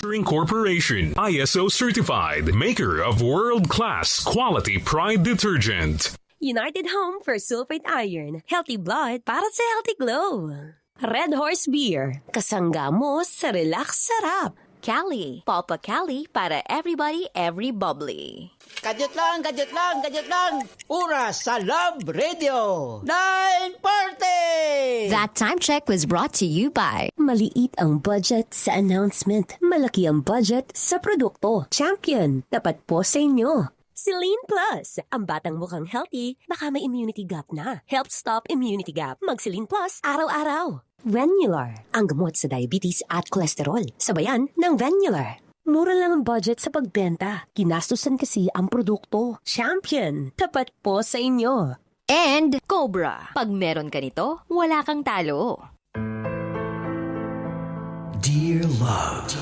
Corporation, ISO certified, maker of world-class quality Pride detergent. United Home for Sulfate Iron. Healthy blood para sa healthy glow. Red Horse Beer. Kasangga mo sa relax sarap. Cali. Papa Cali para everybody, every bubbly. Gadget lang, gadget lang, gadget lang. Oras sa Love Radio. 9:40! That time check was brought to you by Maliit ang budget sa announcement. Malaki ang budget sa produkto. Champion. Dapat po sa inyo. Celine Plus. Ang batang mukhang healthy, baka may immunity gap na. Help stop immunity gap. Mag Celine Plus araw-araw. Venular. Ang gamot sa diabetes at kolesterol. Sabayan ng Venular. Mura lang ang budget sa pagbenta. Ginastusan kasi ang produkto. Champion. Tapat po sa inyo. and Cobra. Pag meron ka nito, wala kang talo. Dear Love.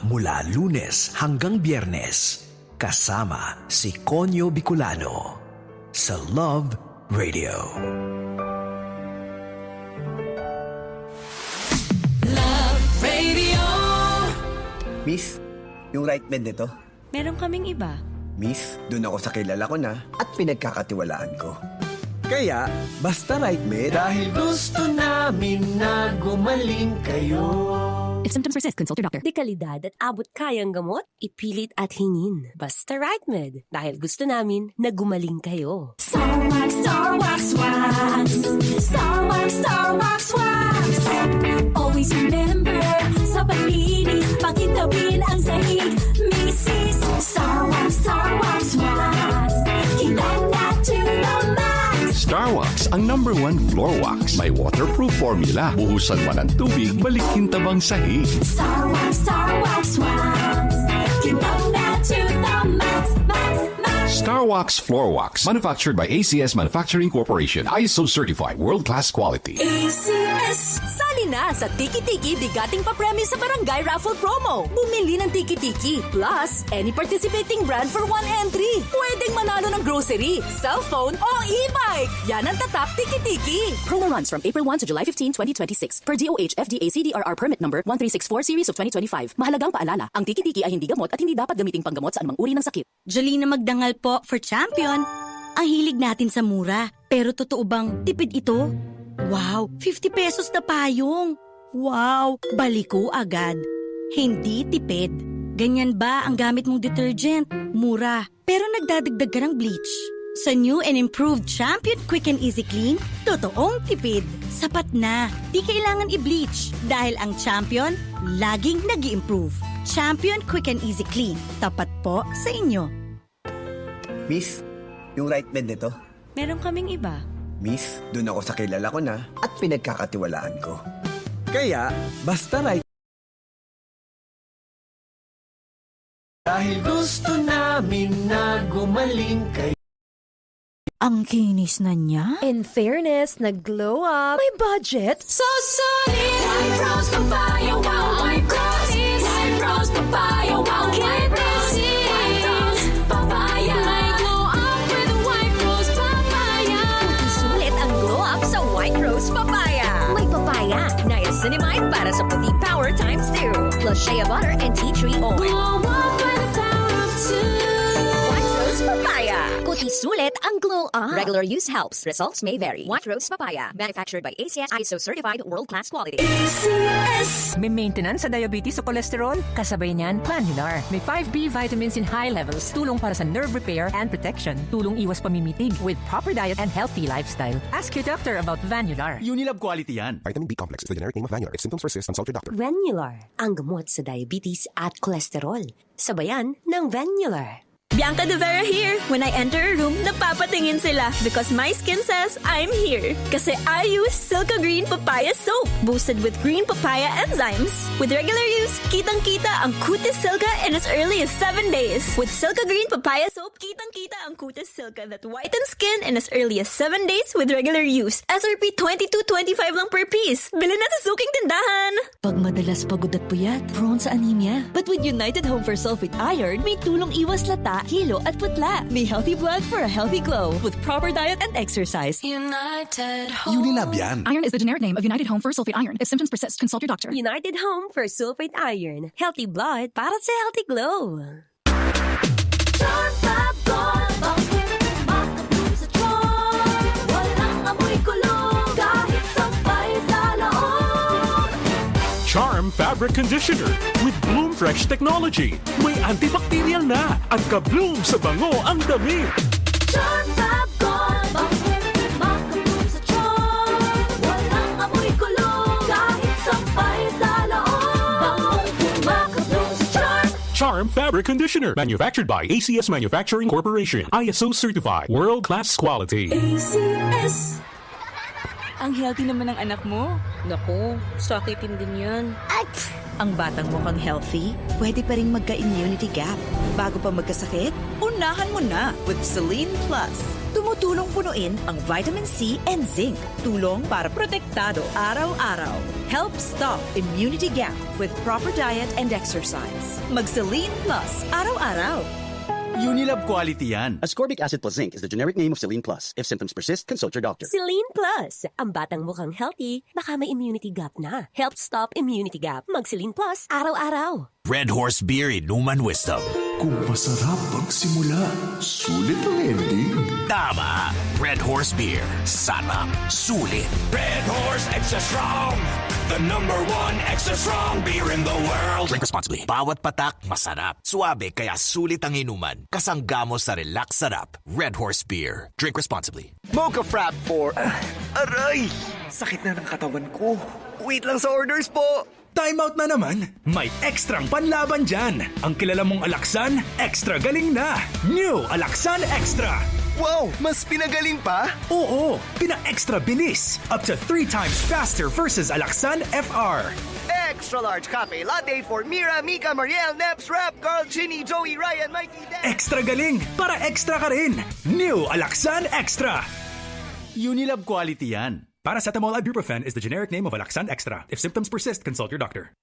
Mula Lunes hanggang Biyernes, kasama si Conyo Bicolano sa Love Radio. Love Radio. Miss, yung right bed nito. Meron kaming iba. Miss, dun ako sa kilala ko na at pinagkakatiwalaan ko. Kaya, basta right med. Dahil gusto namin na gumaling kayo. If symptoms persist, consult your doctor. Di kalidad at abot kayang gamot, ipilit at hingin. Basta RightMed. Dahil gusto namin na gumaling kayo. Starwax, Starwax, Wax. Starwax, Starwax, Wax. Always remember, sa paglinis, pakitawin ang sahig. Mrs. Starwax, Starwax, Wax. Kinala to the max. Starwax ang #1 floor wax. May waterproof formula. Buhusan man ang tubig, balikin tabang sahig. Starwax, Starwax, Wax. Kinala to the max, max, max. Starwax floor wax. Manufactured by ACS Manufacturing Corporation. ISO certified world-class quality. ACS. Sali na sa Tiki-Tiki Bigating Papremyo sa Barangay Raffle Promo. Bumili ng Tiki-Tiki plus any participating brand for 1 entry. Pwedeng manalo ng grocery, cellphone o e-bike. Yan ang tatak Tiki-Tiki. Promo runs from April 1 to July 15, 2026 per DOH FDA CDRR permit number 1364 series of 2025. Mahalagang paalala, ang Tiki-Tiki ay hindi gamot at hindi dapat gamiting panggamot sa anumang uri ng sakit. Jolina Magdangal po for champion. Ang hilig natin sa mura. Pero totoo bang tipid ito? Wow, 50 pesos na payong. Wow, baliko agad. Hindi tipid. Ganyan ba ang gamit mong detergent? Mura, pero nagdadagdag ka ng bleach. Sa new and improved Champion Quick and Easy Clean, totoong tipid. Sapat na, di kailangan i-bleach. Dahil ang Champion, laging nag-i-improve. Champion Quick and Easy Clean, tapat po sa inyo. Miss, yung right bed nito. Meron kaming iba. Miss, dun ako sa kilala ko na at pinagkakatiwalaan ko. Kaya, basta right. Dahil gusto namin na gumaling kayo. Ang kinis na niya? In fairness, nag-glow up. May budget. So solid. White Rose Papaya, wow. White Roses. White Rose Papaya, wow. White Roses. White Rose Papaya. May glow up with White Rose Papaya. Sulit ang glow up sa White Rose Papaya. May papaya, niacinamide para sa puti power times 2. Plus shea butter and tea tree oil. Glow up with the power of 2. White Rose Papaya. Kuti sulit ang glow up. Regular use helps. Results may vary. White Rose Papaya. Manufactured by ACS ISO certified world-class quality. ACS. May maintenance sa diabetes o cholesterol? Kasabay niyan, Vanular. May 5B vitamins in high levels. Tulong para sa nerve repair and protection. Tulong iwas pamimitig with proper diet and healthy lifestyle. Ask your doctor about Vanular. Unilab quality yan. Vitamin B complex is the generic name of Vanular. If symptoms persist, consult your doctor. Venular. Ang gamot sa diabetes at kolesterol. Sabayan ng Venular. Bianca De Vera here. When I enter a room, napapatingin sila because my skin says I'm here. Kasi I use Silka Green Papaya Soap, boosted with green papaya enzymes. With regular use, kitang-kita ang kutis Silka in as early as 7 days. With Silka Green Papaya Soap, soap, kitang-kita ang Kutas Silka that whitens skin in as early as 7 days with regular use. SRP $22.25 lang per piece. Bili na sa suking tindahan! Pag madalas pagod at puyat, prone sa anemia. But with United Home for Sulfate Iron, may tulong iwas lata, hilo at putla. May healthy blood for a healthy glow with proper diet and exercise. United Home. Unilab yan. Iron is the generic name of United Home for Sulfate Iron. If symptoms persist, consult your doctor. United Home for Sulfate Iron. Healthy blood para sa healthy glow. Charm Fab Gold. Bakit makabloom sa charm? Walang amoy kulong kahit sampay sa loob. Charm Fabric Conditioner with Bloom Fresh technology. May antibacterial na at ka-bloom sa bango ang damit. Charm Fab Gold. Bakit makabloom sa charm? Walang amoy kulong kahit sampay sa loob. Makabloom sa charm. Charm Fabric Conditioner. Manufactured by ACS Manufacturing Corporation. ISO certified. World-class quality. ACS. Ang healthy naman ng anak mo. Naku, sakitin din yan. Ang batang mukhang healthy, pwede pa rin magka-immunity gap. Bago pa magkasakit, unahan mo na with Celine Plus. Tumutulong punuin ang vitamin C and zinc. Tulong para protektado araw-araw. Help stop immunity gap with proper diet and exercise. Mag-Celine Plus araw-araw. Unilab quality yan. Ascorbic acid plus zinc is the generic name of Celine Plus. If symptoms persist, consult your doctor. Celine Plus. Ang batang mukhang healthy, baka may immunity gap na. Help stop immunity gap. Mag-Celine Plus araw-araw. Red Horse Beer Inuman Wisdom. Kung masarap magsimula, sulit ang ending. Tama! Red Horse Beer. Sarap. Sulit. Red Horse Extra Strong. The #1 extra strong beer in the world. Drink responsibly. Bawat patak, masarap. Suabe, kaya sulit ang inuman. Kasangga mo sa relax sarap. Red Horse Beer. Drink responsibly. Mocha Frap for... aray! Sakit na ng katawan ko. Wait lang sa orders po. Time out na naman. May ekstrang panlaban dyan. Ang kilala mong Alaksan, extra galing na. New Alaksan Extra. Wow! Mas pinagaling pa? Oo, pina-extra bilis. Up to 3 times faster versus Alaksan FR. Extra large cafe latte for Mira, Mika, Mariel, Neps, Rap, Carl, Chinny, Joey, Ryan, Mikey, Dan. Extra galing para extra ka rin. New Alaksan Extra. Unilab quality yan. Paracetamol ibuprofen is the generic name of Alaksan Extra. If symptoms persist, consult your doctor.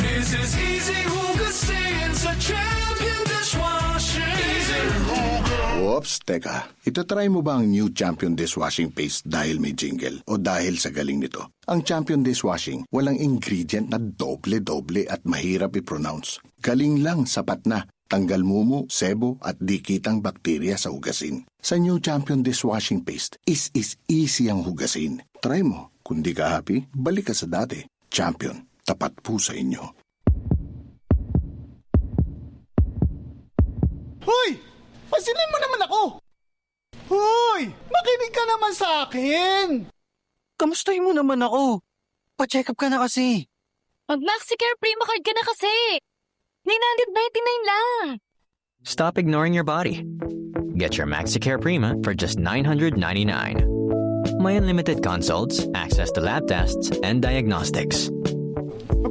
This is easy hugasin sa Champion Dishwashing. Easy hugas. Oops, teka. Itatry mo ba ang new Champion Dishwashing Paste dahil may jingle o dahil sa galing nito? Ang Champion Dishwashing, walang ingredient na doble-doble at mahirap i-pronounce. Galing lang, sapat na. Tanggal mumu, sebo at dikitang bakterya sa hugasin. Sa new Champion Dishwashing Paste, is easy ang hugasin. Try mo. Kung di ka happy, balik ka sa dati. Champion, tapat po sa inyo. Hoy! Pasilin mo naman ako! Hoy! Makinig ka naman sa akin! Kamustahin mo naman ako? Pa-check up ka na kasi. Mag-MaxiCare Prima Card ka na kasi. 999 lang. Stop ignoring your body. Get your MaxiCare Prima for just $999. May unlimited consults, access to lab tests, and diagnostics.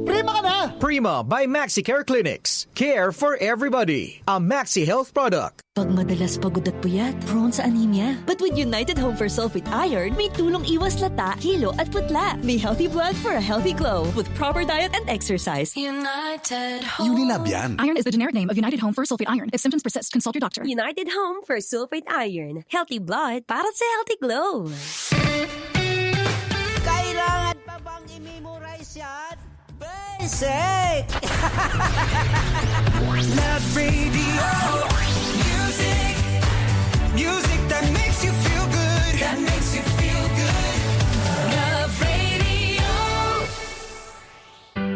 Prima ka na! Prima by MaxiCare Clinics. Care for everybody. A Maxi Health product. Pag madalas pagod at puyat, prone sa anemia. But with United Home for Sulfate Iron, may tulong iwas lata, hilo at putla. May healthy blood for a healthy glow with proper diet and exercise. United Home. Unilab yan. Iron is the generic name of United Home for Sulfate Iron. If symptoms persist, consult your doctor. United Home for Sulfate Iron. Healthy blood para sa healthy glow. Kailangan pa bang i-memorize yan? Basic! Love Radio. Music